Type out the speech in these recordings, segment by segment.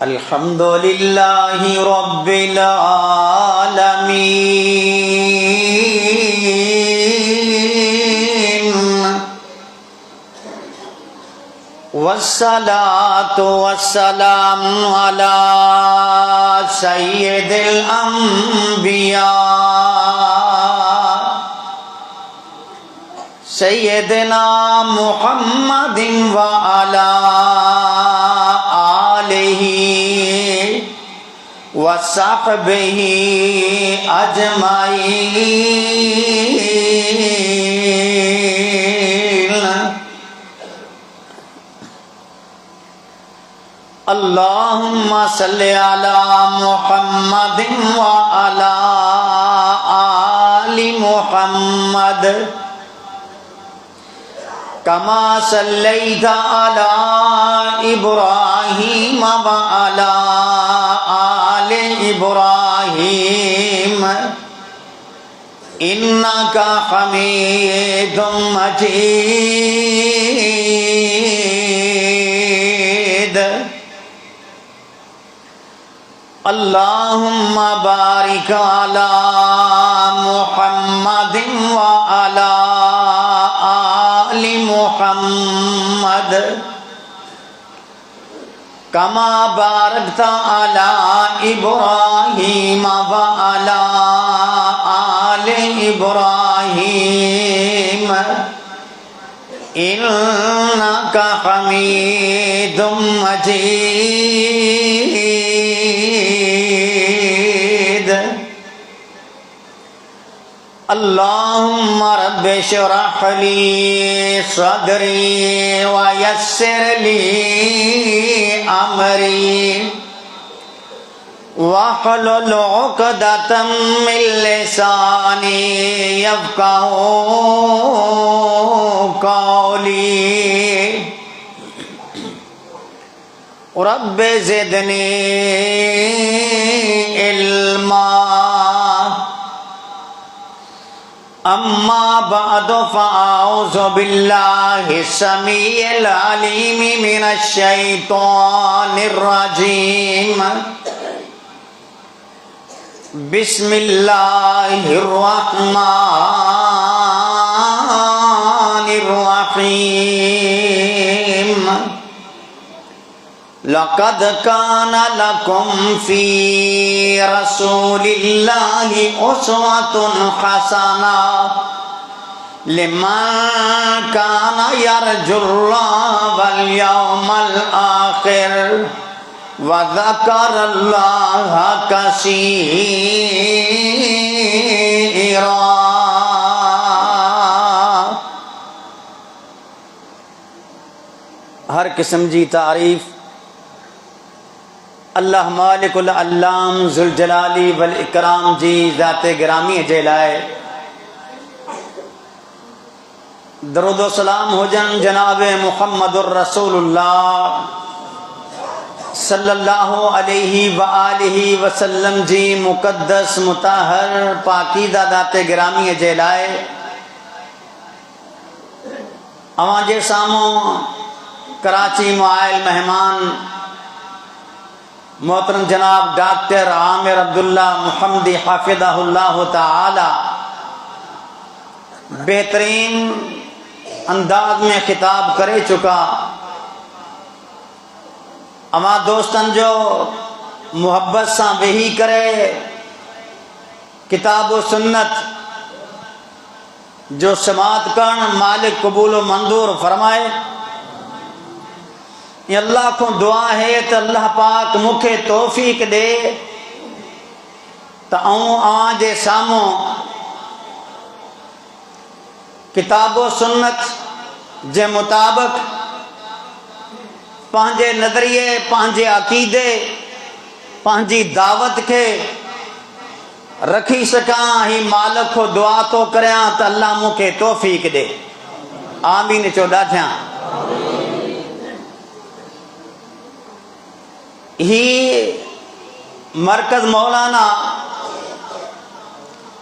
अल्हम्दुलिल्लाहि रब्बिल आलमीन वस्सलातु वस्सलामु अला सय्यिदिल अंबिया सय्यिदना मुहम्मदिन व अला वसहबिही अजमाइन। अल्लाहुम्मा सल्लि अला मुहम्मदिन व अला आलि मुहम्मद कमा सल्लैता अला इब्राहीम व अला आले इब्राहीम इन्नका हमीदुम मजीद। अल्लाहुम्मा बारिक अला मुहम्मदिन व अला आलि मुहम्मद कमा बारकता अला इब्राहीम व अला आले इब्राहीम इन्नका हमीदुम मजीद। अल्लाहुम्मा रब्बि इश्रह ली सदरी व यस्सिर ली अमरी वहलुल उक़दतम मिन लिसानी यफ़क़हू क़ौली। रब्बि ज़िदनी इल्मा। अम्मा बअदु फ़अऊज़ु बिल्लाहि समीइल अलीम मिनश शैतानिर रजीम। बिस्मिल्लाहिर रहमानिर रहीम। लक़द काना लकुम फ़ी रसूलिल्लाहि उस्वतुन हसना लिमन काना यरजुल्लाह वल यौमल आखिर व ज़करल्लाह कसीरा। हर किस्म जी तारीफ अल्लाह मालिकुल अल्लाम ज़ुल जलाली वल इकराम जी ज़ाते गिरामी जे लाए दरूद व सलाम हुजन जनाब मुहम्मदुर रसूलुल्लाह सल्लल्लाहु अलैहि व आलिहि वसल्लम जी मुक़द्दस मुताहर पाकीदा ज़ाते गिरामी जे लाए अवां जे साम्हूं कराची मुआयल मेहमान मोहतरम जनाब डॉक्टर आमिर अब्दुल्ला मुहम्मदी हाफिज़हुल्लाह ताला बेहतरीन अंदाज में खिताब करे चुका। अमा दोस्तन जो मुहब्बत से वेही करे किताब व सुन्नत जो समात करण मालिक कबूल व मंजूर फरमाए। अल्लाह को दुआ है तो अल्लाह पाक मुखे तौफीक दे तो आवां जे सामूं किताब व सुन्नत जे मुताबिक पंहिंजे नज़रिए पंहिंजे अक़ीदे पंहिंजी दावत के रखी सकां। ही मालिक को दुआ तो करियां तो अल्लाह मुखे तौफीक दे। आमीन चोदा थियां। ही मरकज मौलाना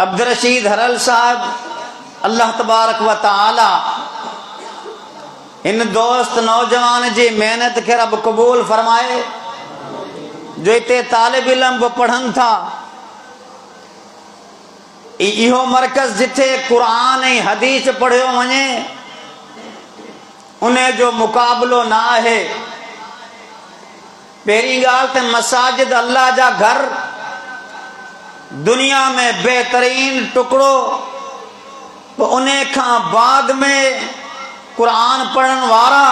अब्दुल रशीद हरल साहब अल्लाह तबारक व ताला इन दोस्त नौजवान जी मेहनत खे रब कबूल फरमाए जो इते तालिब इल्म बि पढ़नि था। इहो मरकज़ जिथे क़ुरान ऐं हदीस पढ़ियो वञे उन जो मुक़ाबिलो न आहे। पहिरीं ॻाल्हि त मसाजिद अल्लाह जा घर, दुनिया में बेहतरीन टुकड़ो, उन खां बाद में क़ुरान पढ़ण वारा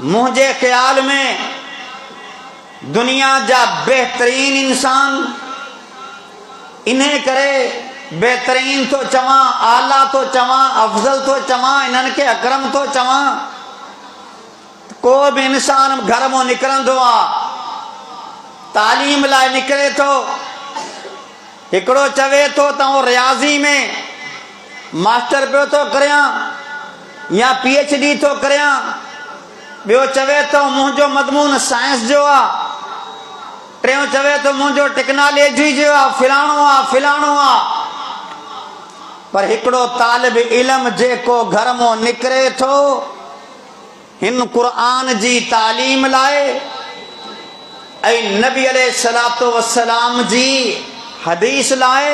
मुंहिंजे ख़्याल में दुनिया जा बेहतरीन इंसान। इन्हे करे बेहतरीन तो चवां, आला तो चवां, अफजल तो चवां, इन्हनि खे अकरम तो चवां। को बि इंसान घर मां निकिरंदो आहे तालीम लाइ निकिरे थो, हिकिड़ो चवे थो त रियाज़ी में मास्टर पियो थो करियां या PhD थो करियां, ॿियो चवे थो मुंहिंजो मज़मून साइंस जो आहे, टियों चवे थो मुंहिंजो टेक्नोलॉजी जो आहे, फिलाणो आहे फिलाणो आहे। पर हिकिड़ो तालिब इल्म जेको घर मां निकिरे थो हिन क़ुरान जी तालीम लाइ ऐं नबी अलैहिस्सलातु वस्सलाम जी हदीस लाइ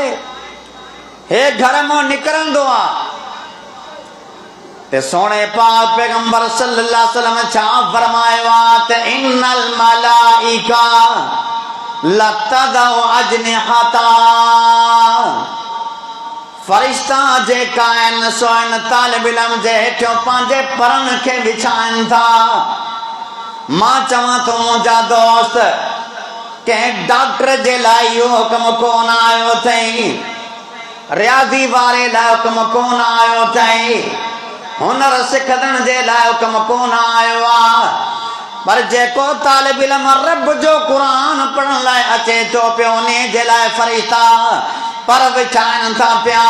हे घर मां निकिरंदो आहे ते सोणे पाक पैगंबर सल्लल्लाहु अलैहि वसल्लम छा फरमायो आहे त इन्नल मलाइका लतदउ अजनिहता, फरिश्ता जेका आहिनि सो इन तालिब इल्म जे हेठियों पंहिंजे परनि खे विछाइनि था। मां चवां थो मुंहिंजा दोस्त, कंहिं डॉक्टर जे लाइ इहो हुक्म कोन आयो अथई, रियाज़ी वारे लाइ हुक्म कोन आयो अथई, हुनर सिखण जे लाइ हुक्म कोन आयो आहे। पर जेको तालिब इल्म रब जो क़ुरान पढ़ण लाइ अचे थो पियो उन जे लाइ फरिश्ता पर विछाइनि था पिया।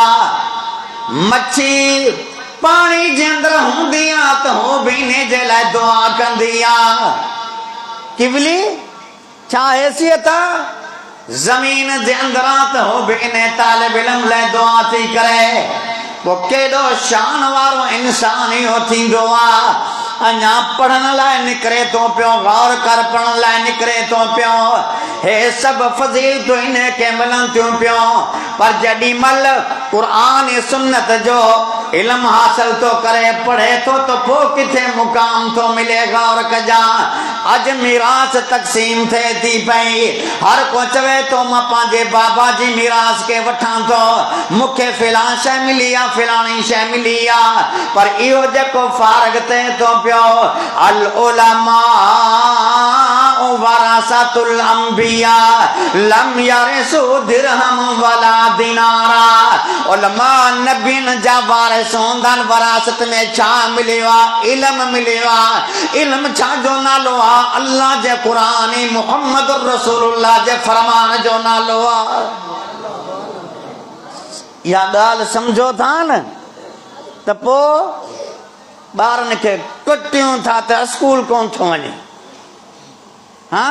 मच्छी पाणी जे अंदरि हूंदी आहे त हो बि इन जे लाइ दुआ कंदी आहे। किवली छा हैसियत आहे ज़मीन जे अंदरि आहे त हो बि इन तालिब इल्म लाइ दुआ थी करे। पोइ केॾो शान वारो इंसान इहो थींदो आहे अञा पढ़ण लाइ निकिरे थो पियो, गौर कर पढ़ण लाइ निकिरे थो पियो, हे सभु फज़ीलतूं इन खे मिलनि थियूं पियूं। पर जेॾी महिल क़ुरान ऐं सुन्नत जो इल्म हासिल थो करे पढ़े थो त पोइ किथे मुक़ाम थो मिले। गौर कजा, अॼु मीरास तक़सीम थिए थी पई, हर को चवे थो मां पंहिंजे बाबा जी मीरास खे वठां थो, मूंखे फिलां शइ मिली आहे फिलाणी शइ मिली आहे। पर इहो जेको फारग थिए थो पियो, अल उलमा वरासतुल अंबिया लम यरिसु दिरहम वला दिनारा। उलमा नबियन जा वारिस हूंदा आहिनि। वरासत में छा मिलियो आहे? इल्म मिलियो आहे। इल्म छा जो नालो आहे? अल्लाह जे क़ुरान मुहम्मद रसूलुल्लाह जे फरमान जो नालो आहे। इहा ॻाल्हि सम्झो था न त पोइ ॿारनि खे कुटियूं था त स्कूल कोन थो वञे। हा,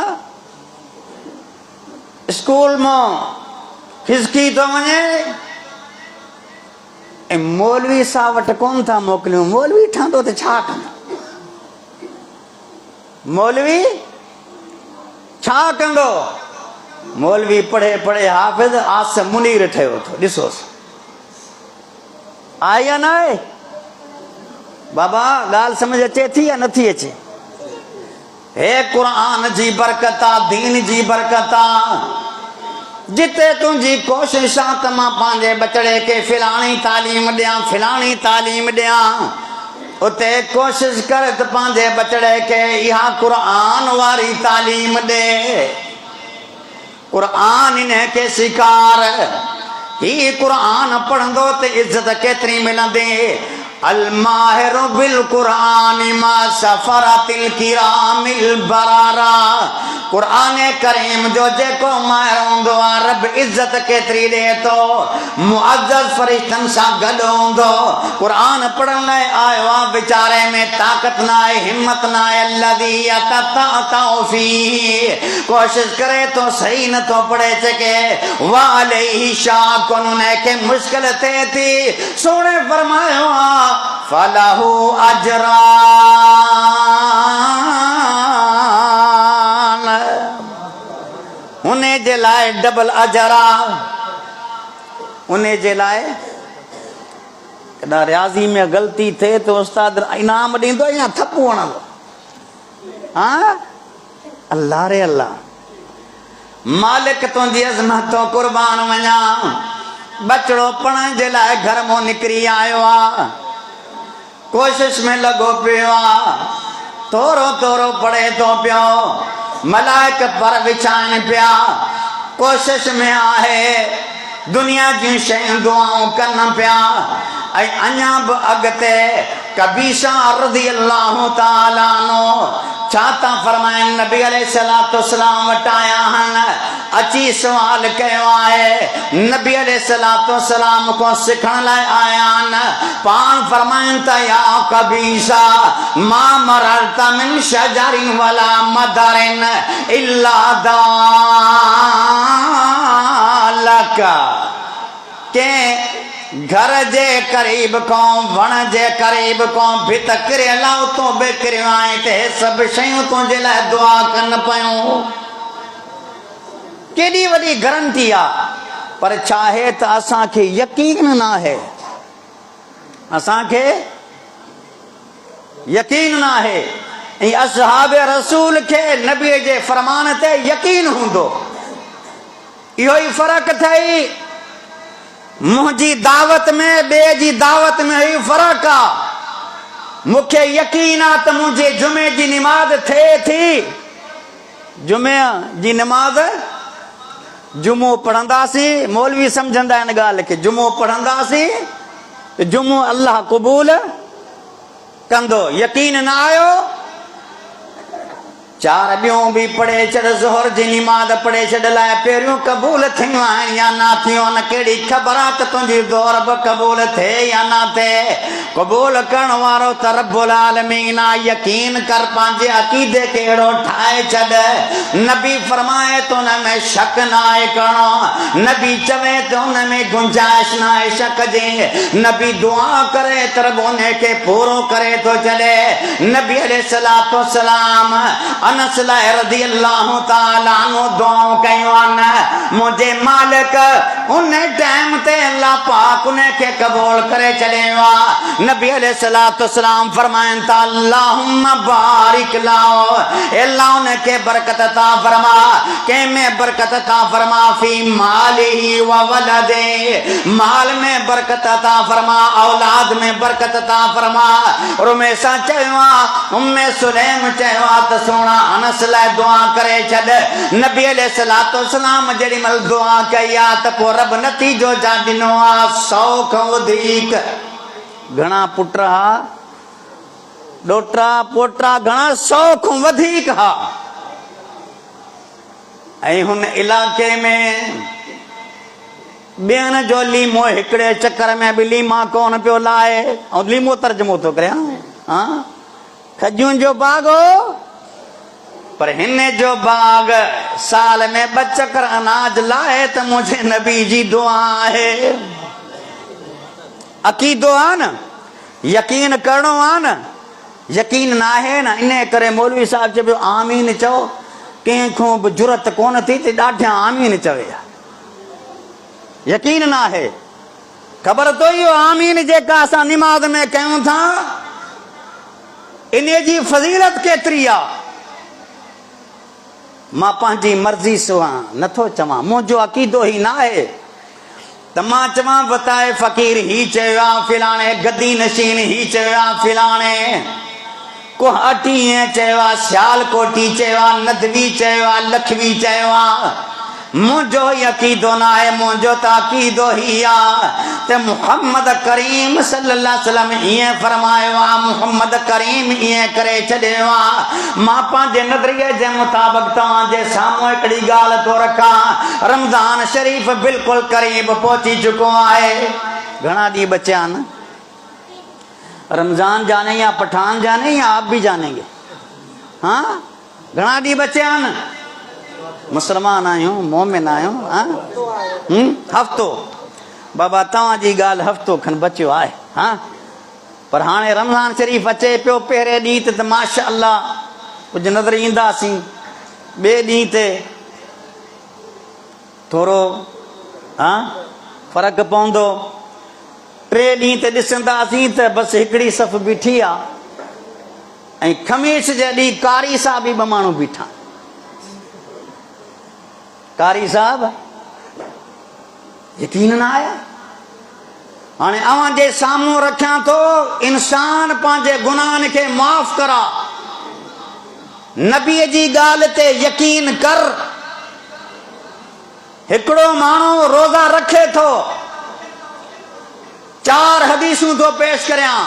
स्कूल मां खिसकी थो वञे ऐं मौलवी साहब वटि कोन था मोकिलियूं। मौलवी ठहंदो त छा कंदो? मौलवी छा कंदो? मौलवी पढ़े पढ़े हाफ़िज़ आस मुनीर ठहियो थो। ॾिसोसि आहे या न आहे? बाबा ॻाल्हि समझ अचे थी या नथी अचे? हे क़ुरान जी बरकत आहे, दीन जी बरकत आहे। जिते तुंहिंजी कोशिशि आहे त मां पंहिंजे बचड़े खे फिलाणी तालीम ॾियां फिलाणी तालीम ॾियां, उते कोशिशि कर त पंहिंजे बचड़े खे इहा क़ुरान वारी तालीम ॾे। क़ुरान इन खे सिखार। ही क़ुरान पढ़ंदो त इज़त केतिरी मिलंदी। अल माहिर बिल क़ुरान मा सफरतिल किरामिल बरारा। क़ुरान करीम जो जेको माहिर हूंदो आहे रब इज़त केतिरी ॾे थो, मुअज़्ज़ज़ फरिश्तनि सां गॾु हूंदो। क़ुरान पढ़ण लाइ आयो आहे, वीचारे में ताक़त न आहे, हिम्मत न आहे। अल्लज़ी यततअतउ फीह, कोशिशि करे थो सही नथो पढ़े सघे। वअलैहि शाक़ुन, उनखे मुश्किल थिए थी। सोणे फरमायो आहे फलहु अजरान, उन्हें जे लाए डबल अजरा, उन्हें जे लाए कदा रियाज़ी में गलती थे तो उस्ताद इनाम दींदो या थप्पू हणंदो? हाँ, अल्लाह रे अल्लाह। मालिक तुंहिंजी अज़मत तो कुर्बान वञा, बचड़ो पढ़ण जे लाइ घर मां निकिरी आयो आहे, कोशिश में लगो पियो आहे, थोरो थोरो पढ़े तो पियो, मलाइक पर विछाइनि पिया, कोशिश में आहे, दुनिया जी शयूं दुआऊं कनि पिया। ऐं अञा बि अॻिते कबीसा रज़ी अल्लाह ताला अन्हु छा था फरमाइनि, नबी अलैहिस्सलातु वस्सलाम वटि आया आहिनि, अची सुवाल कयो आहे, नबी अलैहिस्सलातु वस्सलाम को सिखण लाइ आया आहिनि। पाण फरमाइनि त या कबीसा मा मररत मिन शजरिन वला मदरिन इल्ला दालक, के घर जे करीब को वण जे करीब को भित किरियल उतो बि किरियो आहे ते सभु शयूं तुंहिंजे लाइ दुआ कनि पयूं। केॾी वॾी गारंटी आहे, पर छा आहे त असांखे यकीन न आहे, असांखे यकीन न आहे। ऐं असहाब रसूल खे नबीअ जे फरमान ते यकीन हूंदो। इहो ई फ़र्क़ु अथई मुंहिंजी दावत में ॿिए जी दावत में ही फ़र्क़ु आहे। मूंखे यकीन आहे त मुंहिंजे जुमे जी निमाज़ थिए थी, जुमे जी निमाज़ जुमो पढ़ंदासीं, मौलवी सम्झंदा आहिनि ॻाल्हि खे, जुमो पढ़ंदासीं त जुमो अल्लाह क़बूल कंदो। यकीन न आयो, चार ॿियूं बि पढ़े छॾ, ज़ोहर जी निमाज़ पढ़े छॾ, लाइ पहिरियों क़बूल थियूं आहिनि या न थियूं आहिनि, कहिड़ी ख़बर आहे त तुंहिंजी ज़ोहर बि क़बूल थिए या न थिए। क़बूल करण वारो त रब्बुल आलमीन आहे। यकीन कर, पंहिंजे अक़ीदे खे अहिड़ो ठाहे छॾ। नबी फरमाए त हुन में शक न आहे करणो, नबी चवे त हुन में गुंजाइश न आहे शक जी। नबी दुआ करे त रब उन खे पूरो करे थो छॾे। नबी अलैहिस्सलातु वस्सलाम अनस लाइ रज़ी अल्लाह ताला अन्हु दुआऊं कयूं आहिनि, मुंहिंजे मालिक उन टाइम ते अल्लाह पाक उन खे क़बूल करे छॾियो आहे। नबी अलैहिस्सलातु वस्सलाम फरमाइनि था अल्लाहुम्मा बारिक लाओ, अल्लाह उन खे बरकत अता फरमा, कंहिंमें बरकत अता फरमा, फी मालिही व वलदे, माल में बरकत अता फरमा, औलाद में बरकत अता फरमा। रुमैसा चयो आहे, उम्मे सुलैम चयो आहे त सोना अनस लाइ दुआ करे छॾ। नबी अलैहिस्सलातु वस्सलाम जेॾी महिल दुआ कई आहे त पोइ रब नतीजो छा ॾिनो आहे, 100 खां वधीक। घणा पुट हा, ॾोटा पोटा घणा, 100 खां वधीक हा। ऐं हुन इलाइक़े में ॿियनि जो लीमो हिकिड़े चकर में बि लीमा कोन पियो लाहे, ऐं लीमो तर्जुमो थो करे, हा खजुनि जो बाग हो, पर हिन जो बाग साल में 2 चकर अनाज लाहे त मुंहिंजे नबी जी दुआ आहे। अक़ीदो आहे न, यकीन करणो आहे न, यकीन न आहे न, इन करे मौलवी साहब चइबो आमीन चओ, कंहिंखो बि जुरत कोन थी त ॾाढा आमीन चवे। यकीन न आहे, ख़बर तो इहो आमीन जेका असां निमाज़ में कयूं था इन जी फज़ीलत केतिरी आहे। मां पंहिंजी मर्ज़ी सुवां नथो चवां, मुंहिंजो अक़ीदो ई न आहे त मां चवां बताए फ़क़ीर ही चयो आहे फिलाणे, गद्दी नशीन ही चयो आहे फिलाणे, कोहाटी चयो आहे, सियालकोटी चयो आहे, नदवी चयो आहे, लखवी चयो आहे। मुंहिंजो अक़ीदो न आहे, मुंहिंजो त अक़ीदो ई आहे त मुहम्मद करीम सल्लल्लाहु अलैहि वसल्लम ईअं फरमायो आहे, मुहम्मद करीम ईअं करे छॾियो आहे। मां पंहिंजे नज़रिये जे मुताबिक़ तव्हांजे साम्हूं हिकिड़ी ॻाल्हि थो रखां, रमज़ान शरीफ़ बिल्कुलु क़रीब पहुची चुको आहे। घणा ॾींहं बचिया आहिनि? रमज़ान जाने या पठान जाने या आप भी जानेंगे? हाँ, घणा ॾींहं बचिया आहिनि? मुसलमान आहियूं, मोमिन आहियूं, हफ़्तो बाबा तव्हांजी ॻाल्हि हफ़्तो खनि बचियो आहे। हा, पर हाणे रमज़ान शरीफ़ अचे पियो पहिरें ॾींहं ते माशा अल्लाह कुझु नज़र ईंदासीं, ॿिए ॾींहं ते थोरो फ़र्क़ु पवंदो, टे ॾींहं ते ॾिसंदासीं त बसि हिकिड़ी सफ़ बीठी आहे ऐं ख़मीस जे ॾींहुं कारी साहब बि ॿ माण्हू बीठा। कारी साहब यकीन न आया। हाणे अव्हां जे साम्हूं रखियां थो, इंसान पंहिंजे गुनाहनि खे माफ़ करा, नबीअ जी ॻाल्हि ते यकीन कर। हिकिड़ो माण्हू रोज़ा रखे थो, 4 हदीसूं थो पेश करियां।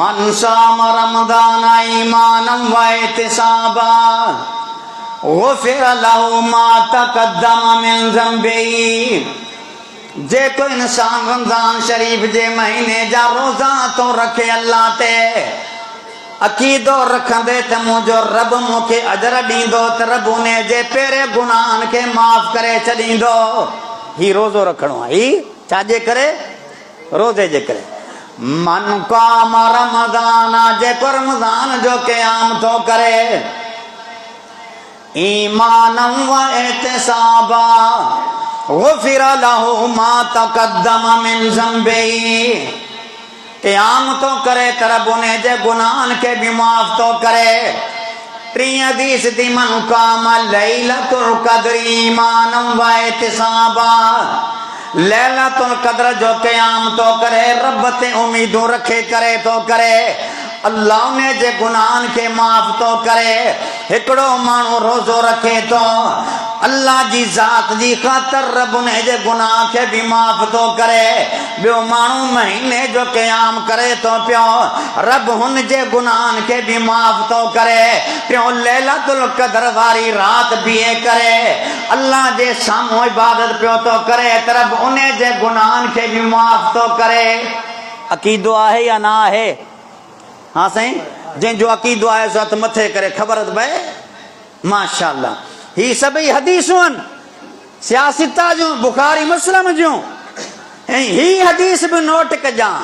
मन साम रमज़ान ईमानम व इहतिसाबा गुफ़िर लहू मा तक़द्दम मिन ज़ंबिही। जेको इंसान रमज़ान शरीफ़ जे महीने जा रोज़ा तो रखे अल्लाह ते अक़ीदो रखंदे त मुंहिंजो रब मूंखे अजर ॾींदो, त रब उन जे पहिरें गुनाहनि खे माफ़ करे छॾींदो। ही रोज़ो रखणो आहे। ही छाजे करे? रोज़े जे करे। मन क़ाम रमज़ान, जेको रमज़ान जो क़याम थो करे, ईमानम व इहतिसाबा गुफ़िर लहू मा तक़द्दम मिन ज़ंबिही। क़याम तो करे त रब उन जे गुनाहनि खे बि माफ़ तो करे। 3 हदीस थी, मन क़ाम लैलतुल क़द्र ईमानम व इहतिसाबा। लैलतुल क़द्र जो क़याम तो करे, रब ते उम्मीदूं रखे करे तो करे, अल्लाह उन जे गुनाहनि खे माफ़ तो करे। हिकिड़ो माण्हू रोज़ो रखे थो अल्लाह जी ज़ात जी ख़ातिर, रब उन जे गुनाह खे बि माफ़ तो करे। ॿियो माण्हू महीने जो क़याम करे थो पियो, रब हुन जे गुनाहनि खे बि माफ़ तो करे पियो। लैलतुल क़द्र वारी रात बीहे करे अल्लाह जे साम्हूं इबादत पियो तो करे, त रब उन जे गुनाहनि खे बि माफ़ तो करे। अक़ीदो आहे या न आहे? हाँ साईं, जंहिंजो अक़ीदो आहे सो हथ मथे करे ख़बर त पए। माशा अल्लाह, ही सभई हदीसूं आहिनि सियासता जूं, बुखारी मुस्लिम जूं। ऐं ही हदीस बि नोट कजां।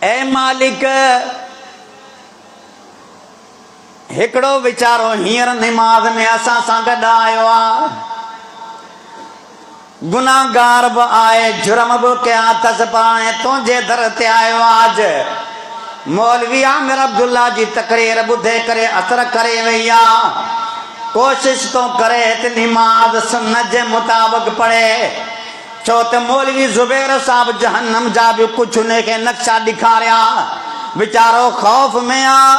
ऐ मालिक, हिकिड़ो वीचारो हींअर निमाज़ में असां सां गॾु आयो आहे, गुनाहगार बि आहे, जुर्म बि कया अथसि, पाणे तुंहिंजे दर ते आयो आहे। मौलवी आमिर अब्दुल्ला जी तकरीर ॿुधे करे असर करे वई आहे। कोशिश तो करे त निमाज़ सुन्नत जे मुताबिक़ पढ़े, छो त मौलवी ज़ुबैर साहब जहन्नम जा बि कुझु उन खे नक्शा ॾेखारिया। वीचारो ख़ौफ़ में आहे,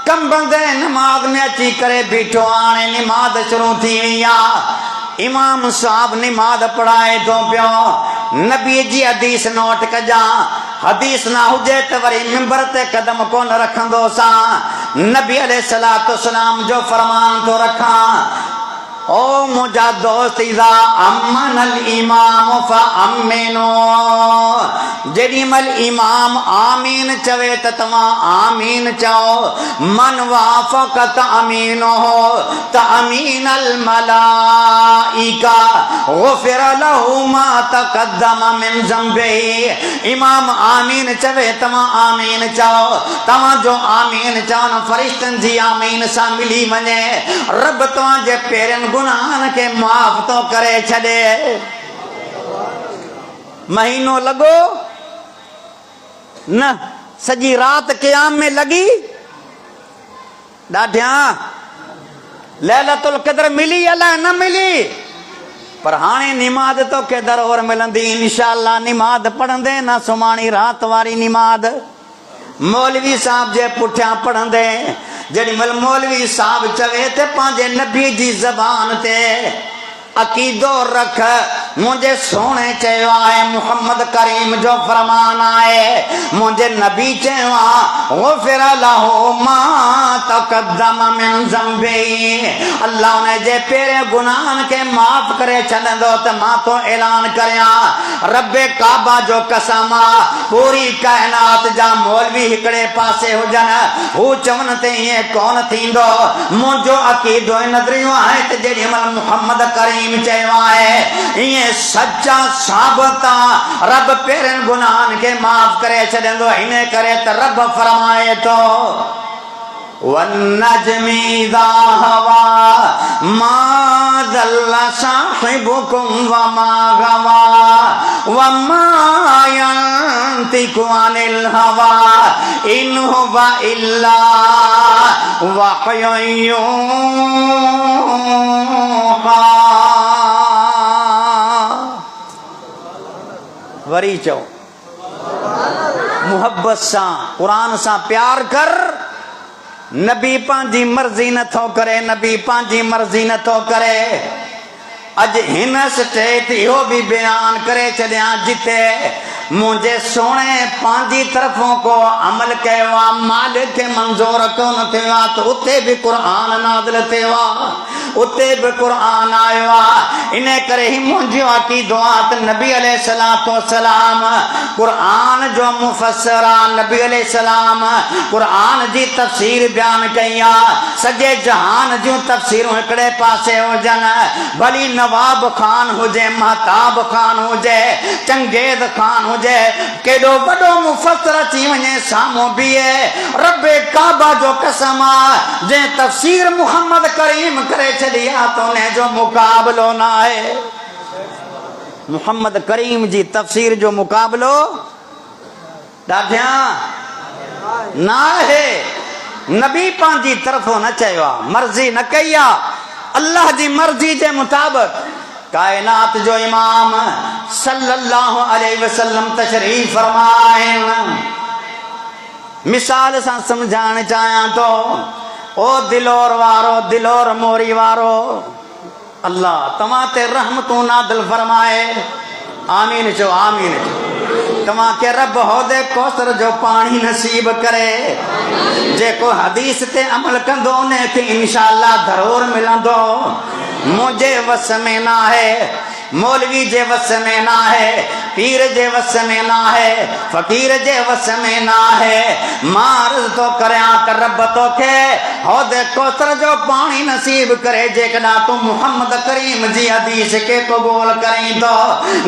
कंबंदे नमाज़ में अची करे बीठो। हाणे निमाज़ शुरू थी वई आहे, इमाम साहब निमाज़ पढ़ाए थो पियो। नबी जी हदीस नोट कजां, हदीस ना हुजे त वरी मिंबर ते कदम कोन रखंदो सां। नबी अलैहिस्सलातु वस्सलाम जो फरमान तो रखां, ओ मुंहिंजा दोस्त, इज़ा अम्मनल इमाम फअम्मिनो। जेॾीमहिल इमाम आमीन चवे त तव्हां आमीन चओ। मन वाफ़क़ तअमीनो तअमीनल मलाइका गुफ़िर लहू मा तक़द्दम मिन ज़ंबिही। इमाम आमीन चवे तव्हां आमीन चओ, तव्हां जो आमीन चवण फ़रिश्तनि जी आमीन सां मिली वञे, रब तव्हांजे पेरनि गुनाहनि खे माफ़ तो करे छॾे। महीनो लॻो न, सॼी रात क़याम में लॻी, ॾाढिया लैलतुल क़द्र मिली अलाए न मिली, पर हाणे निमाज़ तो के दरवर मिलंदी इंशाअल्लाह। निमाज़ पढ़ंदे न सुमाणी रात वारी निमाज़ मौलवी साहब जे पुठियां पढ़ंदे। जेॾीमहिल मौलवी साहब चवे त पंहिंजे नबी जी ज़बान ते अक़ीदो रख, मुंहिंजे सोणे चयो आहे, मुहम्मद करीम जो फरमान आहे, मुंहिंजे नबी चयो आहे, गुफ़िर लहू मा तक़द्दम मिन ज़ंबिही। अल्लाह उन जे पहिरें गुनाहनि खे माफ़ करे छॾंदो। त मां तो ऐलान करियां, रब्बे काबा जो कसम आहे, पूरी काइनात जा मौलवी हिकिड़े पासे हुजनि, हू चवनि त ईअं कोन थींदो। मुंहिंजो अक़ीदो नज़रियो आहे त जेॾीमहिल मुहम्मद करीम करीम चयो है ये सच्चा साबता रब पेरन गुनाहन के माफ करे छॾंदो इने करे त रब फरमाए तो वन्नजमी इज़ा हवा मा ज़ल्ला साहिबुकुम वमा गवा वमा यंतिकु अनिल हवा इन हुवा इल्ला वह्युन यूहा। वरी चओ मुहब्बत सां कुरान सां प्यार कर। नबी पंहिंजी मर्ज़ी नथो करे, नबी पंहिंजी मर्ज़ी नथो करे। अज हिन स्टेट इहो भी बयान करे छॾियां जिते मुझे सोने पंहिंजी तरफों को अमल कयो आहे मालिक खे मंज़ूर कोन थियो आहे त उते भी कुरान नाज़िल थियो आहे, उते भी कुरान आयो आहे। इन करे ही मुंहिंजो अक़ीदो आहे त नबी अलैहिस्सलातु वस्सलाम कुरान जो मुफ़स्सिर आहे। नबी अलैहिस्सलाम कुरान जी तफ़सीर बयान कई आहे। सॼे जहान जूं तफ़सीरूं हिकिड़े पासे हुजनि, भली नवाब खान हुजे, महताब खान हुजे, चंगेज़ खान हुजे, केॾो वॾो मुफ़स्सिर अची वञे साम्हूं बीहे रब्बे काबा जो कसम आहे जंहिं तफ़सीर मुहम्मद करीम करे छॾी आहे त उन जो मुक़ाबिलो न आहे। मुहम्मद करीम जी तफ़सीर जो मुक़ाबिलो ॾाढियां न आहे। नबी पंहिंजी तरफ़ों न चयो आहे, मर्ज़ी न कई आहे, अल्लाह जी मर्ज़ी जे मुताबिक़ कायनात जो इमाम सल्लल्लाहु अलैहि वसल्लम तशरीफ फरमाए। मिसाल सां समझाइण चाहियां तो ओ दिलोर वारो, दिलोर मोरी वारो, अल्लाह तव्हां ते रहमतूं नाज़िल फरमाए। आमीन चो, आमीन चो। तव्हां के रब होदे कौसर जो पानी नसीब करे। जेको हदीस ते अमल कंदो उन खे इंशाअल्लाह ज़रूर मिलंदो। मुझे वस में ना है, मौलवी जे वस में ना है, पीर जे वस में ना है, फकीर जे वस में ना है। मार्ज तो करया त रब तोखे होदे कौसर जो पानी नसीब करे जेकॾहिं तू मुहम्मद करीम जी हदीस के कबूल करीं तो,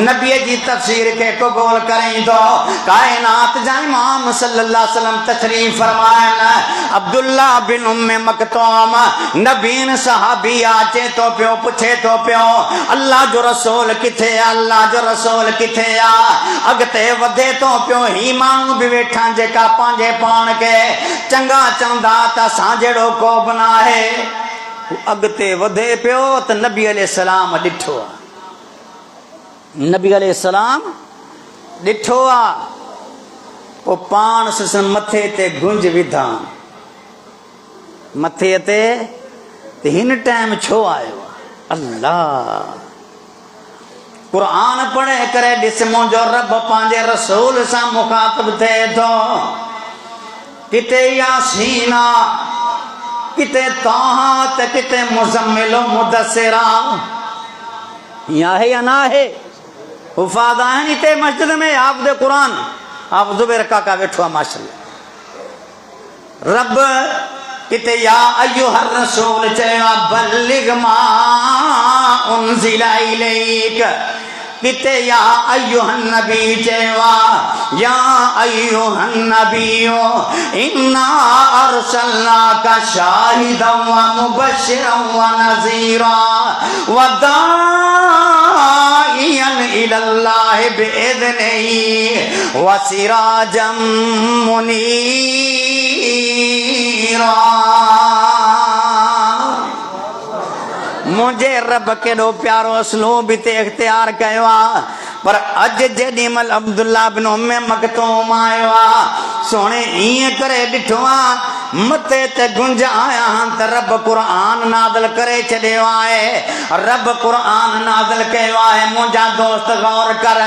नबी जी तफसीर के कबूल करीं तो। कायनात जा इमाम सल्लल्लाहु अलैहि वसल्लम तशरीफ फरमायन। अब्दुल्ला बिन उम्मे मकतूम नबीन सहाबी आचे तो पियो पुछे तो पियो अल्लाह जो रसूल किथे, अल्लाह जो रसूल किथे आ। अगते वधे तो पियो ही माण्हू भी वेठा जेका पंहिंजे पाण के चंगा चवंदा त असां जहिड़ो को बि न आहे। अगते वधे पियो त नबी अलैहिस्सलाम ॾिठो आहे, नबी अलैहिस्सलाम ॾिठो आहे। पोइ पाण सुसन मथे ते गुंज विधा, मथे ते हिन टाइम छो आयो आहे। अल्लाह कुरान पढ़े करे ॾिस मुंहिंजो रब पंहिंजे रसूल सां मुखातिब थिए थो। किथे यासीन आहे, किथे तौहा त किथे मुज़म्मिल मुदस्सिर आहे। ईअं आहे या न आहे? हुफ़ाज़ आहिनि हिते मस्जिद में हाफ़िज़ क़ुरान, हाफ़िज़ ज़ुबैर काका वेठो आहे माशाअल्लाह। रब किथे या अय्युहर रसूल चयो बल्लिग मा उनज़िला इलैक, किथे या अय्युहन नबी चयो या अय्युहन नबियो इन्ना अरसलनाका शाहिदन व मुबश्शिरन व नज़ीरा व दाइयन इलल्लाहि बिइज़निही व सिराजम मुनीरा। मुझे रब केॾो प्यारो असलूब हिते इख्तियार कयो आहे। पर अॼु जेॾी महिल अब्दुल्ला बिन उम्मे मकतूम आयो आहे, सोणे ईअं करे ॾिठो आहे मथे ते गुंज आया त रब क़ुरान नाज़िल करे छॾियो आहे। रब क़ुरान नाज़िल कयो आहे। मुंहिंजा दोस्त गौर कर,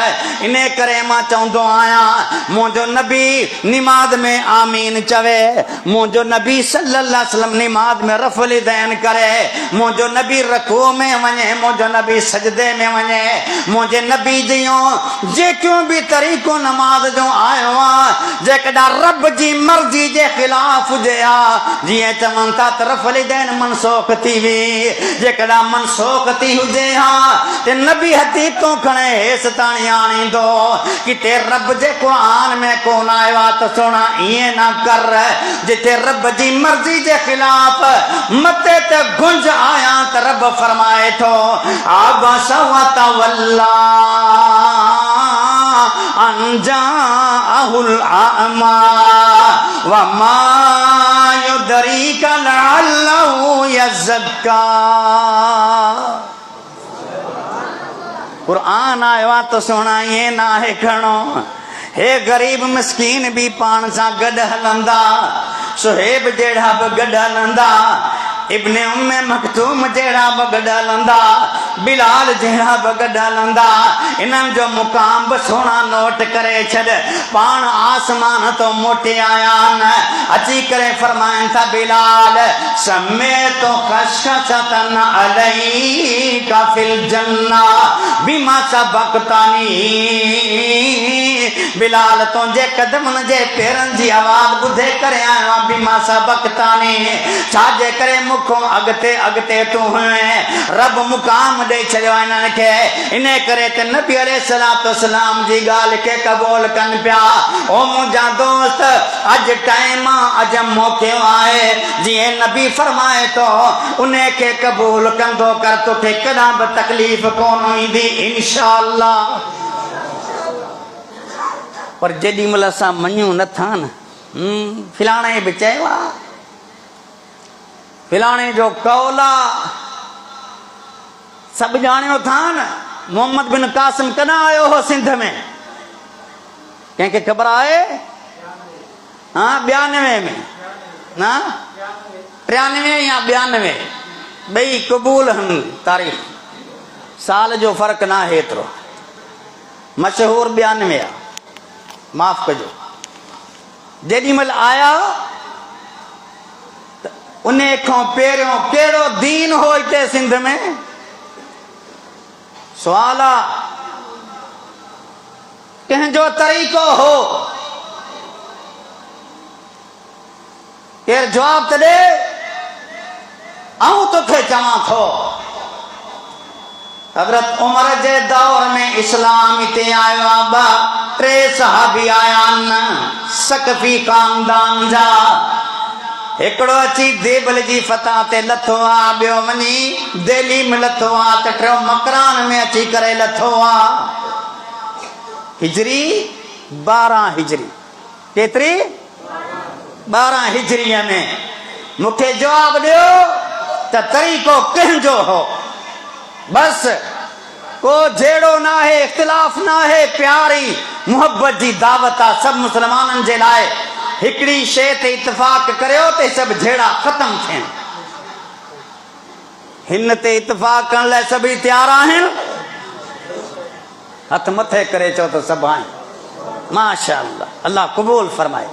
इन करे मां चवंदो आहियां मुंहिंजो नबी निमाज़ में आमीन चवे, मुंहिंजो नबी सल्लल्लाहु अलैहि वसल्लम निमाज़ में रफ़ुल यदैन करे, मुंहिंजो नबी रकू में वञे, मुंहिंजो नबी सजदे में वञे। मुंहिंजे नबी जियूं जेकियूं बि तरीक़ो नमाज़ जो आयो आहे, जेकॾहिं रब जी मर्ज़ी जे ख़िलाफ़ हुजे हा जीअं चवनि था तरफ़ लिदैन मनसूख़ थी हुई जेकॾहिं मनसूख़ थी हुजे हा ते नबी हदीतूं खणे हेसि ताणी आणींदो किथे रब जे क़ुरान में कोन आयो आहे त सोना ईअं न कर जिथे रब जी मर्ज़ी जे ख़िलाफ़ मथे ते गुंज आया त रब फरमाए थो आबस व तवल्ला अन जाअहुल अमा व मा युदरीका लअल्लहु यज़क्का। कुरान आयो आहे त सोना ईअं न आहे खणो हे गरीब मिसकीन भी पान सां गॾु हलंदा सुहेब जहिड़ा बि गॾु हलंदा इब्ने उम्मे मखतूम जहिड़ा बि गॾु हलंदा बिलाल जहिड़ा बि गॾु हलंदा इन्हनि जो मुक़ाम बि सोना नोट करे छॾ पाण आसमान तो मोटे आया आहिनि अची करे फरमाइनि था बिलाल समेतो खशखशतन अलैका फिल जन्ना बिमा सबक़तानी बिलाल तुंहिंजे कदमनि जे पेरनि जी आवाज़ ॿुधे करे आयो आहियां बिमा सबक़तानी छाजे करे मुखों अॻिते अॻिते तूं रब मुक़ाम ॾेई छॾियो आहे इन्हनि खे इन करे त नबी अलैहिस्सलातु वस्सलाम जी ॻाल्हि खे क़बूल कनि पिया ओ मुंहिंजा दोस्त अॼु टाइम अॼु मौक़ो आहे जीअं नबी फरमाए थो उन खे क़बूल कंदो कर तोखे कॾहिं बि तकलीफ़ कोन ईंदी इंशाअल्लाह। पर जेॾी महिल असां मञूं नथा न फिलाणे बि चयो आहे फिलाणे जो कौल आहे सभु ॼाणियो था न मोहम्मद बिन कासिम कॾहिं आयो हो सिंध में कंहिंखे ख़बर आहे हा 92 में न 93 या 92 ॿई क़बूल आहिनि तारीख़ साल जो फ़र्क़ु न आहे एतिरो मशहूर 92 आहे माफ़ कजो जेॾी महिल आया त उन खां पहिरियों कहिड़ो दीन हो हिते सिंध में सुवाल आहे कंहिंजो तरीक़ो हो केरु जवाब त ॾे ऐं तोखे चवां थो हज़रत उमर जे दौर में इस्लाम हिते आयो आहे 3 सहाबी आया आहिनि सकफी ख़ानदान जा हिकिड़ो अची देबल जी फतह ते लथो आहे ॿियो वञी दिल्ली में लथो आहे त टियों मकरान में अची करे लथो आहे हिजरी 12 हिजरी केतिरी 12 हिजरीअ में मूंखे जवाब ॾियो त तरीक़ो कंहिंजो हो बस को जहिड़ो न आहे इख़्तिलाफ़ न आहे प्यारी मुहब्बत जी दावत आहे सभु मुस्लमाननि जे लाइ हिकिड़ी शइ ते इतफ़ाक़ करियो त सभु जहिड़ा ख़तमु थियनि हिन ते इतफ़ाक़ करण लाइ सभई तयारु आहिनि हथ मथे करे चओ त सभु आहिनि माशा अल्लाह अल्लाह क़बूल फरमाए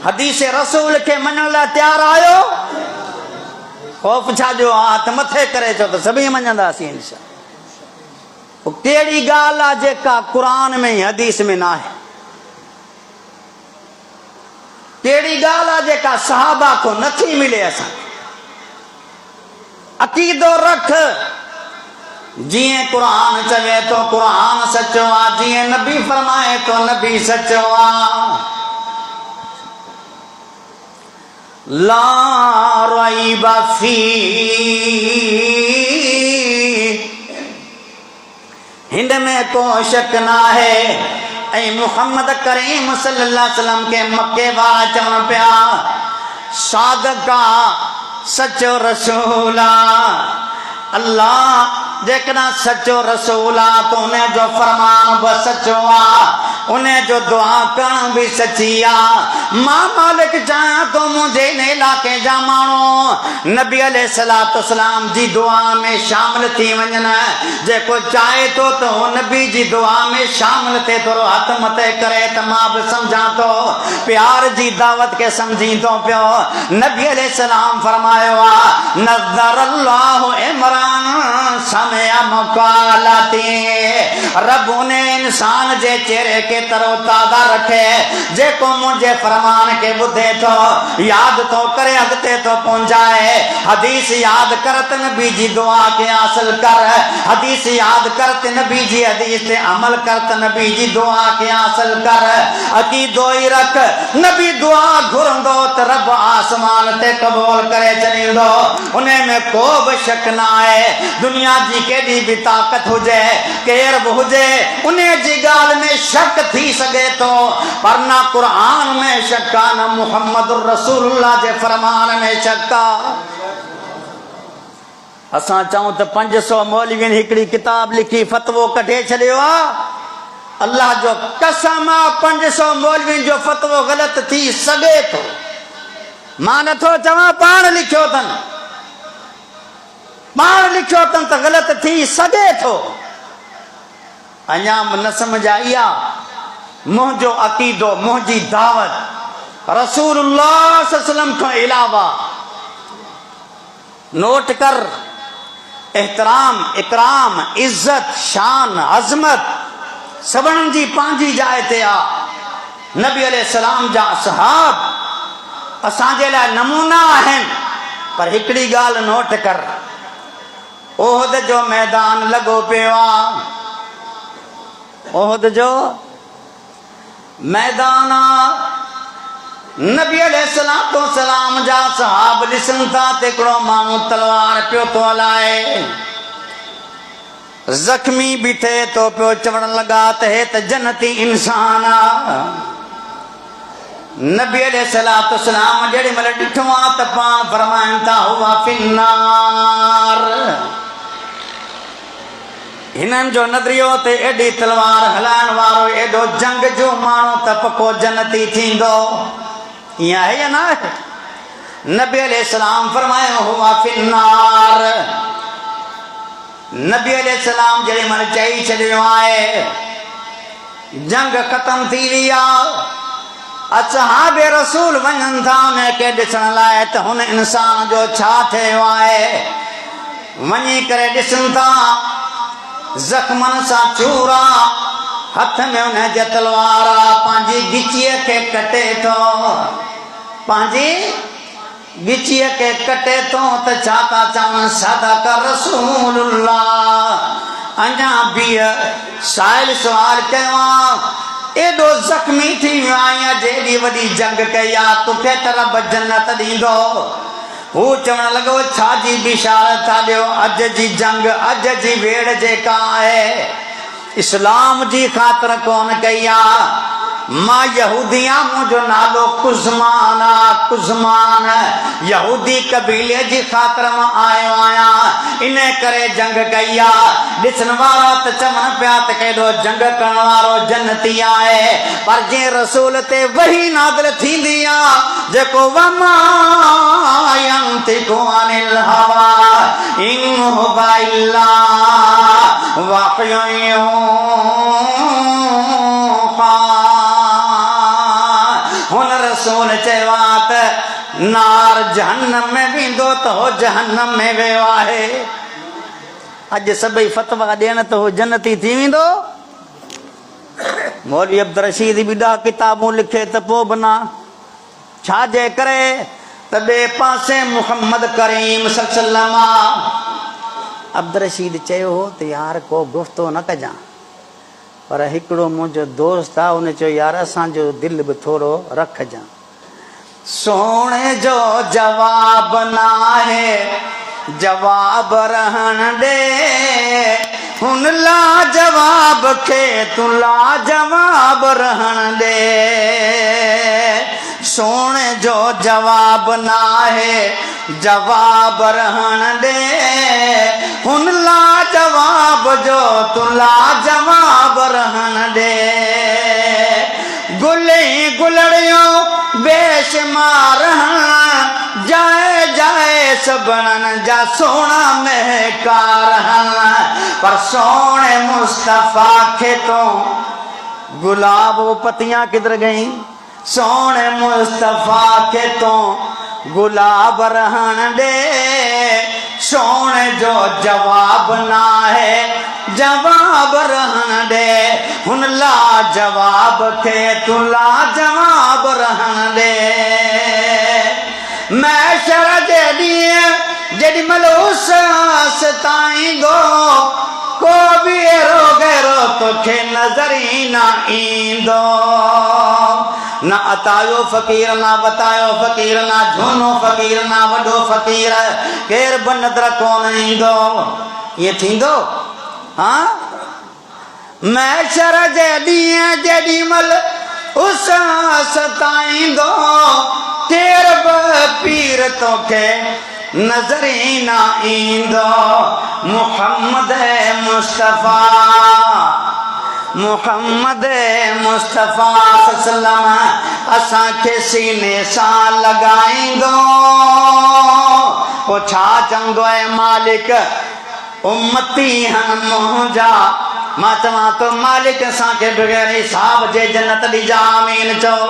हदीस रसूल खे मञण लाइ तयारु आहियो ख़ौफ़ छा जो हथ मथे करे चओ त सभई मञंदासीं इंशाअल्लाह कहिड़ी ॻाल्हि आहे जेका क़ुरान में हदीस में न आहे कहिड़ी ॻाल्हि आहे जेका सहाबा को नथी मिले असां अक़ीदो रख जीअं क़ुरान चवे थो क़ुरान सचो आहे जीअं नबी फरमाए थो नबी सचो आहे ला रैब फी हिंद में को शक न आहे ऐं मुहम्मद करीम सल्लल्लाहु अलैहि वसल्लम के मक्के वारा चवनि पिया सादका सचो रसूल अल्लाह जेकॾहिं सचो रसूल आहे त उन जो फरमान बि सचो आहे उन जो दुआ करण बि सची आहे मां मालिक चाहियां थो मुंहिंजे इन इलाइक़े जा माण्हू नबी अलैहिस्सलातु वस्सलाम जी दुआ में शामिल थी वञनि जेको चाहे थो त उहो नबी जी दुआ में शामिल थिए थोरो हथ मथे करे त मां बि सम्झां थो प्यार जी दावत खे सम्झी थो पियो नबी अलैहिस्सलाम फरमायो आहे नज़र अल्लाहु इमरान जामिया मकालाती। रब ने इंसान जे चेहरे के तरो ताजा रखे, जेको मुझे फरमान के बुधे तो याद तो करे अगते तो पहुंचाए। हदीस याद करत नबी जी दुआ के हासिल कर, हदीस याद करत नबी जी हदीस ते अमल करत नबी जी दुआ के हासिल कर। अकीदो ही रख नबी दुआ घुरंदो त रब आसमान ते कबूल करे चलींदो, उन्हें में को भी शक ना है। दुनिया जी केडी भी ताकत हुजे, केर भी हुजे, उन्हें जी गाल में शक थी सके तो, पर ना कुरान में शक्का ना मुहम्मद रसूलुल्लाह जे फरमान में शक्का। असां चाहूं तो 500 मौलवियन हिकड़ी किताब लिखी फतवो कढे छड़ियो आ। अल्लाह जो कसम 500 मौलवियन जो फतवो गलत थी सके तो। मां नथो चवां, पाण लिखियो तन, पाण लिखियो तन तो गलत थी सके तो। अञा न समझ आई आ। मुझो अकीदो, मुझी दावत रसूलुल्लाह सल्लल्लाहु अलैहि वसल्लम को अलावा। नोट कर, एहतराम, इकराम, इज्जत, शान, अजमत सबन जी पांजी जाए ते आ। नबी अलैहिस्सलाम जा असहाब असांजे लाइ नमूना आहिनि। पर हिकड़ी गाल नोट कर, ओहद जो मैदान लगो पियो आ, ओहद जो मैदान आ। नबी अलैहिस्सलाम जा सहाब ॾिसनि था त हिकिड़ो माण्हू तलवार पियो थो हलाए, ज़ख्मी बि थिए थो पियो, चवण लॻा त हे त जन्नती इंसान आ। नबी अलैहिस्सलाम जेॾी महिल ॾिठो आहे त पाण फरमाइनि था हुआ फिन्नार। हिननि जो नज़रियो ते एॾी तलवार हलाइण वारो एॾो जंग जो माण्हू त पको जन्नती थींदो। ईअं आहे या न आहे? नबी अलैहिस्सलाम फरमायो हुआ फिन्नार। नबी अलैहिस्सलाम जेॾी महिल चई छॾियो आहे, जंग ख़तम थी वई आहे, असहाब रसूल वञनि था उनखे ॾिसण लाइ त हुन इंसान जो छा थियो आहे। वञी करे ॾिसनि था ज़ख्मनि सां चूरा, हथ में उनजे तलवार पंहिंजी गिचीअ खे कटे थो, पंहिंजी गिचीअ खे कटे थो त छा था चवनि सदक रसूलुल्लाह। अञा बीह, साहिल सुवाल कयो आहे, एॾो ज़ख्मी थी वियो आहियां, जेॾी वॾी जंग कई आहे, तोखे त रब जन्नत ॾींदो। हू चवण लॻो छा जी बिशारत था ॾियो, अॼु जी जंग, अॼु जी वेड़ जेका आहे इस्लाम जी ख़ातिर कोन कई आहे। मां यहूदी आहियां, मुंहिंजो नालो कुज़मान आहे, कुज़मान यहूदी कबीले जी ख़ातिर मां आयो आहियां, इन करे जंग कई आहे। ॾिसण वारा त चवनि पिया त केॾो जंग करण वारो जन्नती आहे, पर जंहिं रसूल ते वही नाज़िल थींदी आहे, जेको वमा यंतिकु अनिल हवा इन हुवा इल्ला वहयुन यूहा। हुन रसूल चयो त नार जहन्नम में वेंदो त हो जहन्नम में वियो आहे। अॼु सभई फतवा ॾियण त हो जन्नती थी वेंदो। मौलवी अब्दुल रशीद बि 10 किताबूं लिखे त पोइ बना छा जे करे त ॿिए पासे मुहम्मद करीम सल्लल्लाहु अलैहि वसल्लम। अब्दुल रशीद चयो हो त यार को गुफ़्तो न कजां, पर हिकिड़ो मुंहिंजो दोस्त आहे, उन चयो यार असांजो दिलि बि थोरो रखजां। सोणे जो जवाब न आहे, जवाब रहण ॾे, हुन लाजवाब खे तूं लाजवाब रहण ॾे। सोणे जो जवाब न आहे, जवाब रहण ॾे, हुन लाजवाब जो तूं लाजवाब रहण ॾे। गुले गुलड़ियों बेशुमार हन, जाए जाए सबणन जा सोना महकार हन, पर सोने मुस्तफा के तो गुलाब वो पत्तियां किधर गई। सोने मुस्तफा के तो गुलाब रहन दे, सोने जो जवाब ना है जवाब रहन दे हुन ला जवाब थे तू ला जवाब रहन दे मैं शर जड़ी मलूस सताईंदो को भी रो गैरो तोखे नजर ही ना ईंदो न अतायो फकीर ना बतायो फकीर ना झूनो फकीर ना वडो फकीर केर बनदर कोन ईंदो ये थींदो हाँ मैं शर जड़ी मल उस सताईंदो केर पीर तोखे नजर ही ना ईंदो मुहम्मद मुस्तफा सल्लम असां के सीने सां लगाईंदो पोइ छा चवंदो आहे मालिक उम्मती हन मुंहिंजा मां चवां तो मालिक असांखे बग़ैर हिसाब जे जन्नत ॾिजा आमीन चओ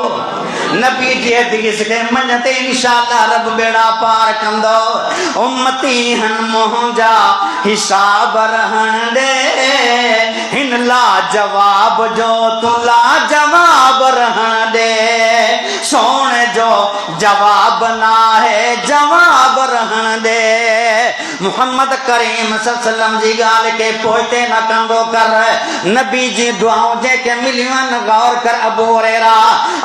नबी जी हदीस खे मञते इंशाअल्लाह रब बेड़ा पार कंदो उम्मती हन मुंहिंजा हिसाब रहण दे हिन ला जवाब जो तू ला जवाब रहण दे सोने जो जवाब ना है जवाब रहण दे मुहम्मद करीम सल्लम जी ॻाल्हि खे पोइते न कंदो कर नबी जी दुआऊं जेके मिलियूं आहिनि गौर कर अबू हुरैरा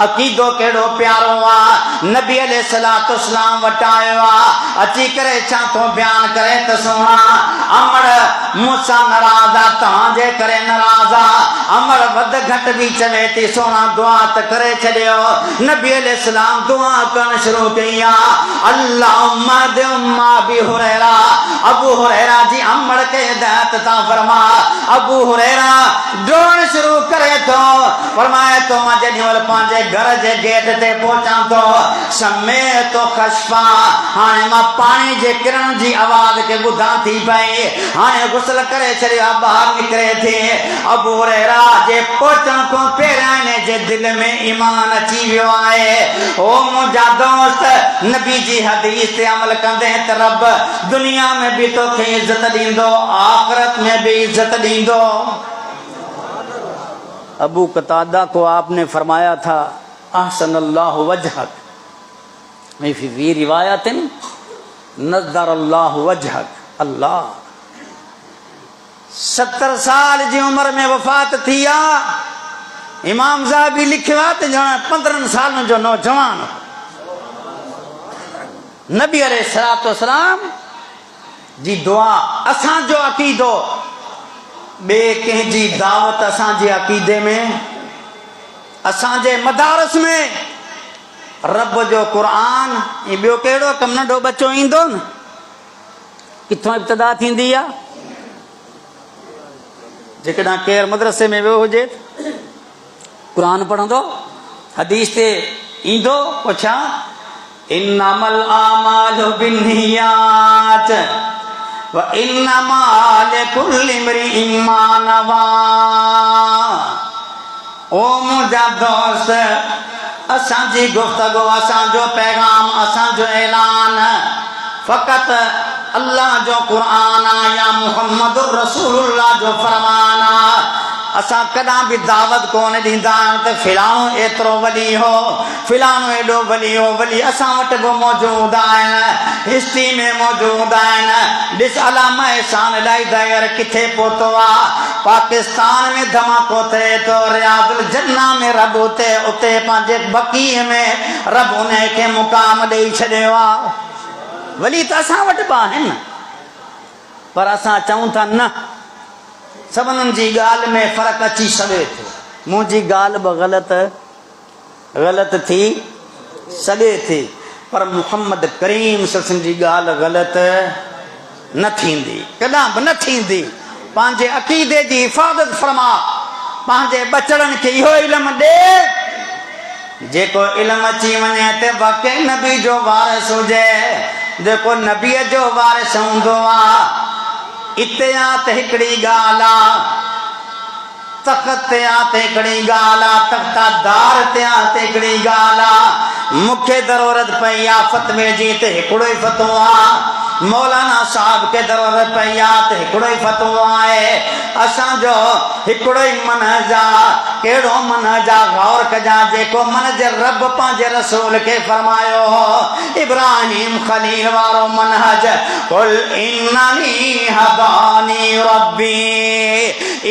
अक़ीदो केड़ो प्यारो आहे नबी अलैहिस्सलातु वस्सलाम वटि आयो आहे अची करे छा थो बयान करे त सुणा अमर मूंसां नाराज़ आहे तव्हांजे करे नाराज़ आहे अमर वध घटि बि चवे थी सोना दुआ त करे छॾियो नबी अलैहिस्सलाम दुआ करणु शुरू कई आहे अल्लाहुम्मा दुम्मा बि हुरैरा अबू हुरैरा जी अमर खे हिदायत था फरमा अबू हुरैरा ड्रोण शुरू करे थो फरमाए तो मां जॾहिं वल पंहिंजे घर जे गेट ते पहुचां थो समय तो खशफा हाणे मां पाणी जे किरण जी आवाज़ खे ॿुधां थी पई हाणे गुसल करे छॾियो ॿाहिरि निकिरे थी अबू हुरैरा जे पहुचण खां पहिरियां हिन जे दिलि में ईमान अची वियो आहे ओ मुंहिंजा दोस्त नबी जी हदीस ते अमल कंदे त रब दुनिया में भी तोखे इज्जत ॾींदो आखिरत में भी इज्जत ॾींदो अबू कतादा को आपने फरमाया था अहसनल्लाहु वजहक फी रिवायतिन नज़रल्लाहु वजहक अल्लाह 70 साल जी उम्र में वफ़ात थी आहे इमाम ज़हाबी लिखियो आहे त ॼण 15 सालनि जो नौजवान नबी अलैहिस्सलातु वस्सलाम जी दुआ असांजो अक़ीदो बे कंहिंजी दावत असांजे अक़ीदे में असांजे मदारस में रब जो क़ुरान ऐं ॿियो कहिड़ो कमु नंढो बच्चो ईंदो न किथां इब्तिदा थींदी आहे जेकॾहिं केरु मदरसे में वियो हुजे क़ुरान पढ़ंदो हदीस ते ईंदो पोइ छा इन्नमल आमालु बिन्नियात व इन्नमा लिकुल्लि इम्रिइन मा नवा ओ मुंहिंजा दोस्त असांजी गुफ़्तगू असांजो पैगाम असांजो ऐलान फ़क़ति अल्लाह जो क़ुरान आहे या मुहम्मदुर रसूलुल्लाह जो फरमान आहे असां कॾहिं बि दावत कोन ॾींदा आहियूं त फिलाणो एतिरो वली हो फिलाणो एॾो वली हो वली असां वटि बि मौजूदु आहिनि हिस्ट्री में मौजूदु आहिनि ॾिस अलामा एहसान इलाही दायर किथे पहुतो आहे पाकिस्तान में धमाको थिए थो रियादुल जन्ना में रब उते पंहिंजे बकीअ में रब उन खे मुक़ाम ॾेई छॾियो आहे वली त असां वटि बि आहिनि पर असां चऊं था न सभिनीनि जी ॻाल्हि में फ़र्क़ु अची सघे थो मुंहिंजी ॻाल्हि बि ग़लति थी सघे थी पर मुहम्मद करीम सल्लल्लाहु जी ॻाल्हि ग़लति न थींदी कॾहिं बि न थींदी पंहिंजे अक़ीदे जी हिफ़ाज़त फरमा पंहिंजे बचड़नि खे इहो इल्मु ॾे जेको इल्मु अची वञे त वाक़ई नबी जो वारिस हुजे जेको नबीअ जो वारिस हूंदो आहे इतिहात हिकिड़ी ॻाल्हि आहे तख़्त ते हिकिड़ी ॻाल्हि आहे तख़्तादार ते हिकिड़ी ॻाल्हि आहे मूंखे ज़रूरत पई आहे फ़तवे जी त हिकिड़ो ई फ़तवो आहे मौलाना साहब के दरवाजे पे याद हिकड़ो ही फतवा है असा जो हिकड़ो ही मनहज आ केड़ो मनहज आ गौर कजा जेको मनहज रब पांजे रसूल के फरमायो इब्राहिम खलील वारो मनहज कुल इन्ननी हदानी रब्बी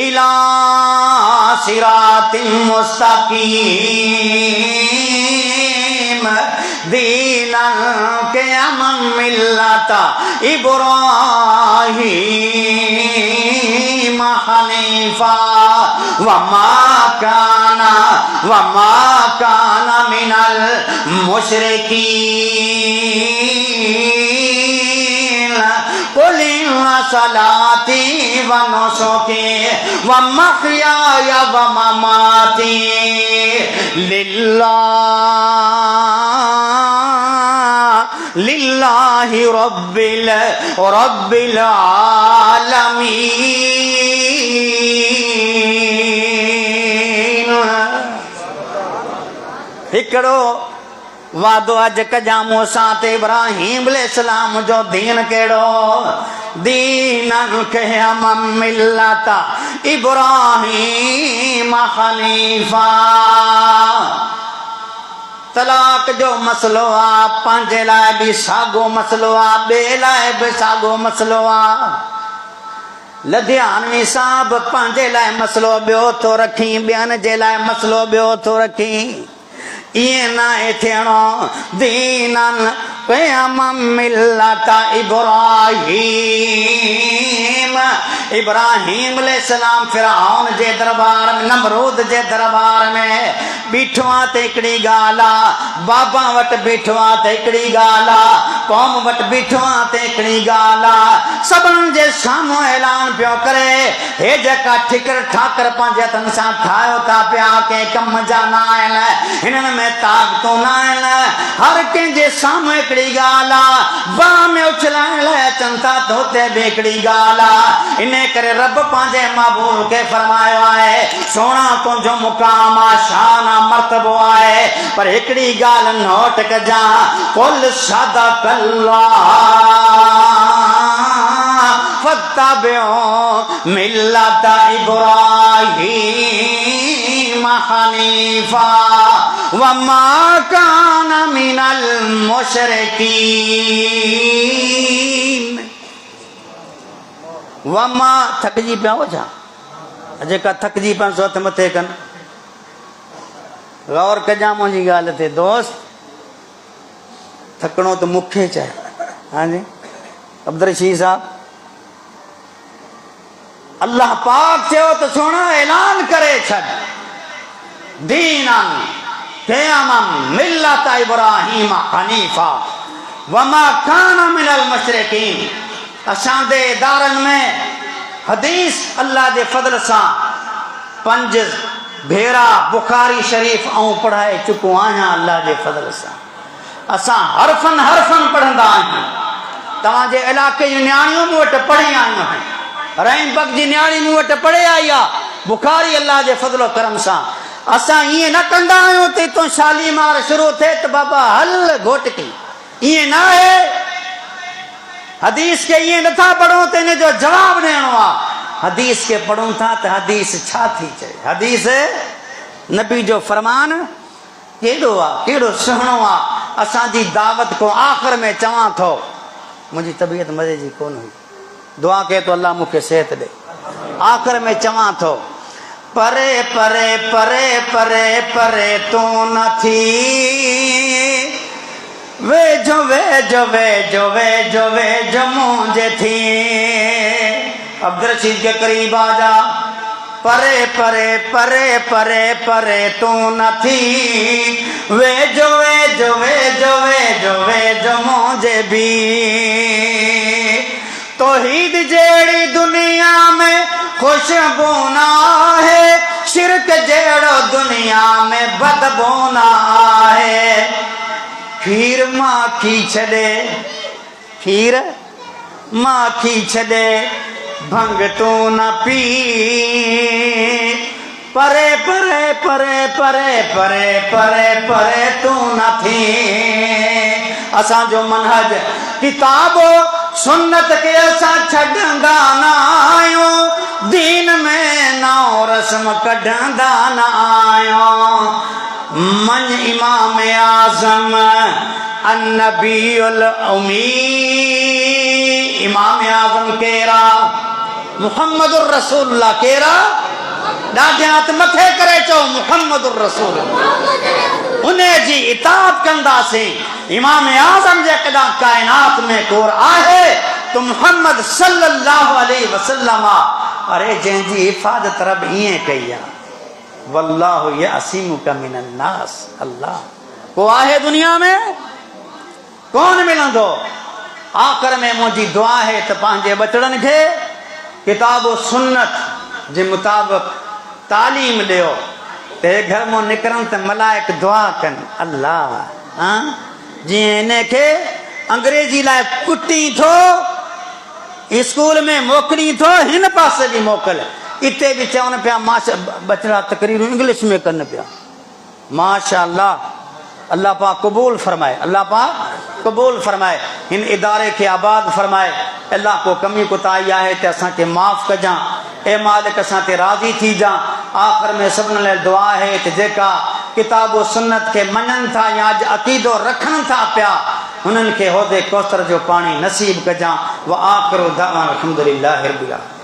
इला सिरातिन मुस्तकीम दीनन क़यामम मिल्लता इब्राहीम हनीफा वमा काना मिनल मुशरिकीन कुल इन्ना सलाती व नुसुकी व महयाया व ममाती लिल्लाहि रब्बिल आलमीन। हिकड़ो वादो अज कजामो साथ इब्राहिम अलैहिस्सलाम जो दीन केड़ो दीनन क़यामम मिल्लता इब्राहिम हनीफा। तलाक जो मसलो आ पंहिंजे लाइ बि साॻियो मसलो आ ॿिए लाइ बि साॻियो मसलो आ। लुधियानवी साहब पंहिंजे लाइ मसलो ॿियो थो रखी ॿियनि जे लाइ मसलो ॿियो थो रखी ईअं न थियणो दीनन क़यामम मिल्लता इब्राहिम अलैहिस्सलाम फिरौन जे दरबार में नमरूद जे दरबार में बीठो आ त हिकिड़ी ॻाल्हि आ बाबा वटि बीठो आ त हिकिड़ी ॻाल्हि आ कौम वटि बीठो आ त हिकिड़ी ॻाल्हि आ सभिनि जे साम्हूं ऐलान पियो करे हे जेका ठिकर ठाकर पंहिंजे हथनि सां ठाहियो था पिया कंहिं कम जा न आहिनि हिननि में ताक़तूं न आहिनि हर कंहिंजे साम्हूं हिकिड़ी ॻाल्हि आ बाह में उछलाइण लाइ अचनि था त हुते बि हिकिड़ी ॻाल्हि आ इन करे रब पंहिंजे महबूब खे फरमायो आहे सोना तुंहिंजो मुक़ाम आ शान आ मर्तबो आहे पर हिकिड़ी ॻाल्हि नोट कजां कुल सदक़ल्लाह फत्तबिउ मिल्लत इब्राहीम हनीफा वमा कान मिनल मुशरिकीन। वमा थकजी पिया हो छा जेका थकजी पिया सो हथ मथे कनि गौर कजां मुंहिंजी ॻाल्हि ते दोस्त थकणो त मूंखे चए हाँ जी अब्दुल साहब अल्लाह पाक चयो त सुण ऐलान करे छॾ दीनन क़यामम मिल्लत इब्राहीम हनीफा वमा काना मिनल मुशरिकीन। असांजे इदारनि में हदीस अल्लाह जे फज़ल सां 5 भेरा बुखारी शरीफ़ ऐं पढ़ाए चुको आहियां अल्लाह जे फज़ल सां। असां हरफन पढ़ंदा आहियूं तव्हांजे इलाइक़े जूं नियाणियूं मूं वटि पढ़ी आयूं आहिनि रहीम बग जी नियाणी मूं वटि पढ़े आई आहे बुखारी अल्लाह जे फज़लो करम सां। असां ईअं न कंदा आहियूं त हितां शालीमार शुरू थिए त बाबा हल घोटकी ईअं न आहे हदीस के ईअं नथा पढ़ूं त हिन जो जवाबु ॾियणो आहे हदीस के पढ़ूं था त हदीस छा थी चए हदीस नबी जो फरमान केॾो आहे केॾो सुहिणो आहे। असांजी दावत को आख़िर में चवां थो मुंहिंजी तबीयत मज़े जी कोन हुई दुआ कयो तो अल्लाह मूंखे सिहत ॾे आख़िर में चवां थो परे परे परे परे परे तूं नथी वेझो वेझो वेझो वेझो वेझो मुंहिंजे थी अब्दुल रशीद के करीब आ जा परे परे परे परे परे तूं नथी वेझो वेझो वेझो वेझो वेझो मुंहिंजे भी तौहीद जहिड़ी दुनिया में खुशबू ना है शिरक जहिड़ो दुनिया में बदबू ना है खीर माखी छॾे खीर माखी छॾे भंग तूं न पी परे परे परे परे परे परे परे तूं न थी। असांजो मनहज किताबो सुन्नत के असा छड़ंदा ना आयो दीन में नाओ रस्म कढ़ंदा ना आयो मन इमाम आजम अन्नबीउल उम्मी इमाम आजम केरा मुहम्मदुर रसूलुल्लाह केरा ॾाढे हथ मथे करे चओ मुहम्मदुर रसूलुल्लाह उन्हें जी इताअत कंदासीं इमाम आज़म जे कदा कायनात में कोर आहे तो मुहम्मद सल्लल्लाहु अलैहि वसल्लम अरे जंहिंजी हिफ़ाज़त रब ईअं कई आहे वल्लाहु यअसिमुका मिनन नास अल्लाह को आहे दुनिया में कौन मिलंदो आख़िर में मुंहिंजी दुआ है त पंहिंजे बचड़नि खे किताब व सुन्नत जे मुताबिक़ तालीम ॾियो ते घर मां निकिरनि त मलाइक दुआ कनि अल्लाह जीअं इनखे अंग्रेजी लाइ कुटी थो स्कूल में मोकिली थो हिन पासे बि मोकिल इते बि चवनि पिया माशा बचड़ा तकरीरूं इंग्लिश में कनि पिया माशा अल्लाह पाक कबूल फरमाए अल्लाह पाक कबूल फरमाए इन इदारे के आबाद फरमाए अल्लाह को कमी कोताही आहे ते असांखे माफ़ कजां ए मालिक असां ते राज़ी थी जा आख़िर में सभिनी लाइ दुआ है ते जेका किताब व सुन्नत के मञनि था या अॼु अक़ीदो रखनि था पिया हुननि खे होदे कौसर जो पाणी नसीब कजां व आख़िरु दावाना अल्हम्दुलिल्लाहि रब्बिल आलमीन।